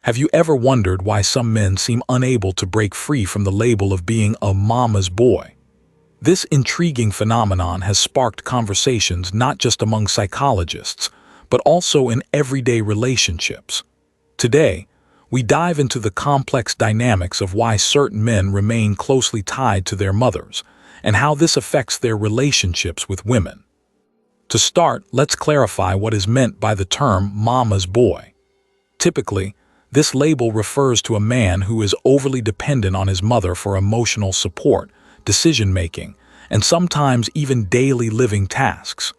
Have you ever wondered why some men seem unable to break free from the label of being a mama's boy? This intriguing phenomenon has sparked conversations not just among psychologists, but also in everyday relationships. Today, we dive into the complex dynamics of why certain men remain closely tied to their mothers and how this affects their relationships with women. To start, let's clarify what is meant by the term mama's boy. Typically, this label refers to a man who is overly dependent on his mother for emotional support, decision-making, and sometimes even daily living tasks.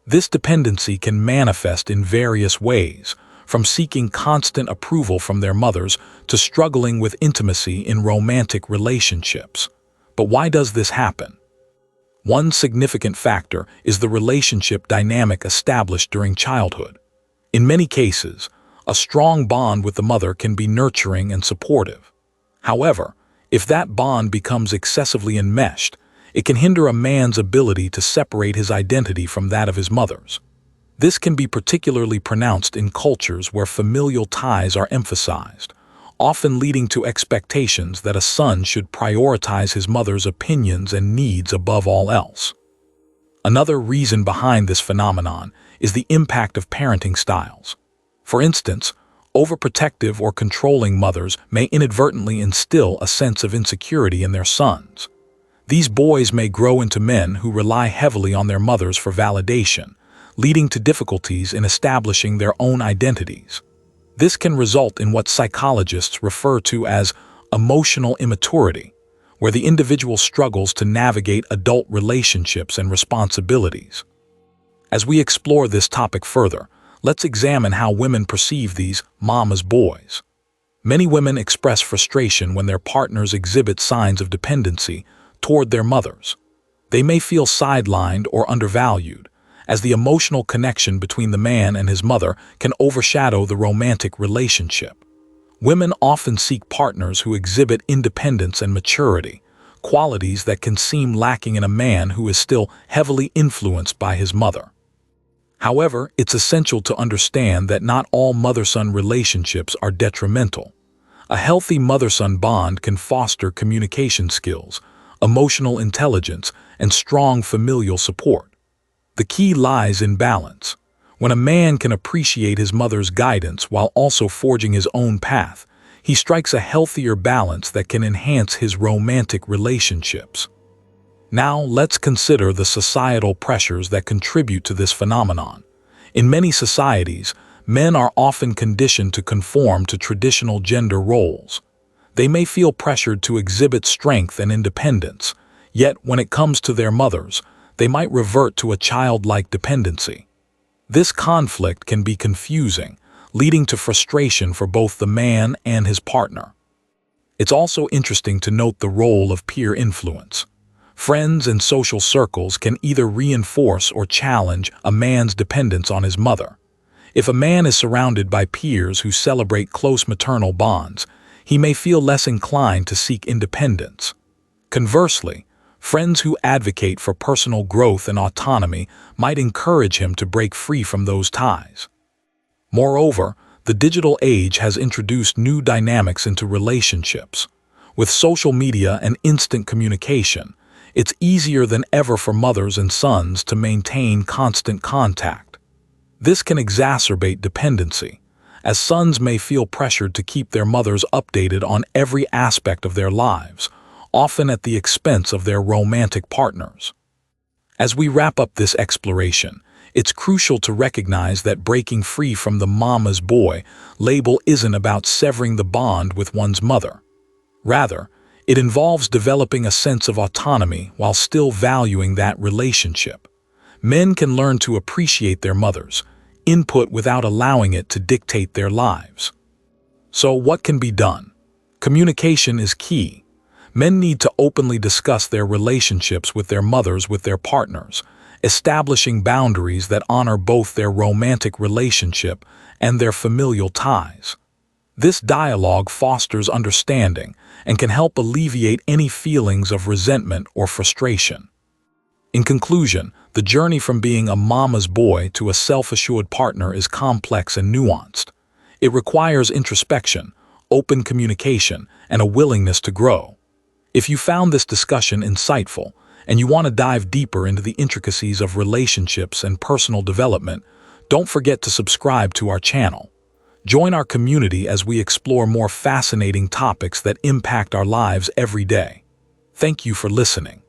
This dependency can manifest in various ways, from seeking constant approval from their mothers to struggling with intimacy in romantic relationships. But why does this happen? One significant factor is the relationship dynamic established during childhood. In many cases, a strong bond with the mother can be nurturing and supportive. However, if that bond becomes excessively enmeshed, it can hinder a man's ability to separate his identity from that of his mother's. This can be particularly pronounced in cultures where familial ties are emphasized, often leading to expectations that a son should prioritize his mother's opinions and needs above all else. Another reason behind this phenomenon is the impact of parenting styles. For instance, overprotective or controlling mothers may inadvertently instill a sense of insecurity in their sons. These boys may grow into men who rely heavily on their mothers for validation, leading to difficulties in establishing their own identities. This can result in what psychologists refer to as emotional immaturity, where the individual struggles to navigate adult relationships and responsibilities. As we explore this topic further, let's examine how women perceive these mama's boys. Many women express frustration when their partners exhibit signs of dependency toward their mothers. They may feel sidelined or undervalued, as the emotional connection between the man and his mother can overshadow the romantic relationship. Women often seek partners who exhibit independence and maturity, qualities that can seem lacking in a man who is still heavily influenced by his mother. However, it's essential to understand that not all mother-son relationships are detrimental. A healthy mother-son bond can foster communication skills, emotional intelligence, and strong familial support. The key lies in balance. When a man can appreciate his mother's guidance while also forging his own path, he strikes a healthier balance that can enhance his romantic relationships. Now, let's consider the societal pressures that contribute to this phenomenon. In many societies, men are often conditioned to conform to traditional gender roles. They may feel pressured to exhibit strength and independence, yet when it comes to their mothers, they might revert to a childlike dependency. This conflict can be confusing, leading to frustration for both the man and his partner. It's also interesting to note the role of peer influence. Friends and social circles can either reinforce or challenge a man's dependence on his mother. If a man is surrounded by peers who celebrate close maternal bonds, he may feel less inclined to seek independence. Conversely, friends who advocate for personal growth and autonomy might encourage him to break free from those ties. Moreover, the digital age has introduced new dynamics into relationships. With social media and instant communication, it's easier than ever for mothers and sons to maintain constant contact. This can exacerbate dependency, as sons may feel pressured to keep their mothers updated on every aspect of their lives, often at the expense of their romantic partners. As we wrap up this exploration, it's crucial to recognize that breaking free from the mama's boy label isn't about severing the bond with one's mother. Rather, it involves developing a sense of autonomy while still valuing that relationship. Men can learn to appreciate their mothers' input without allowing it to dictate their lives. So what can be done? Communication is key. Men need to openly discuss their relationships with their mothers with their partners, establishing boundaries that honor both their romantic relationship and their familial ties. This dialogue fosters understanding and can help alleviate any feelings of resentment or frustration. In conclusion, the journey from being a mama's boy to a self-assured partner is complex and nuanced. It requires introspection, open communication, and a willingness to grow. If you found this discussion insightful and you want to dive deeper into the intricacies of relationships and personal development, don't forget to subscribe to our channel. Join our community as we explore more fascinating topics that impact our lives every day. Thank you for listening.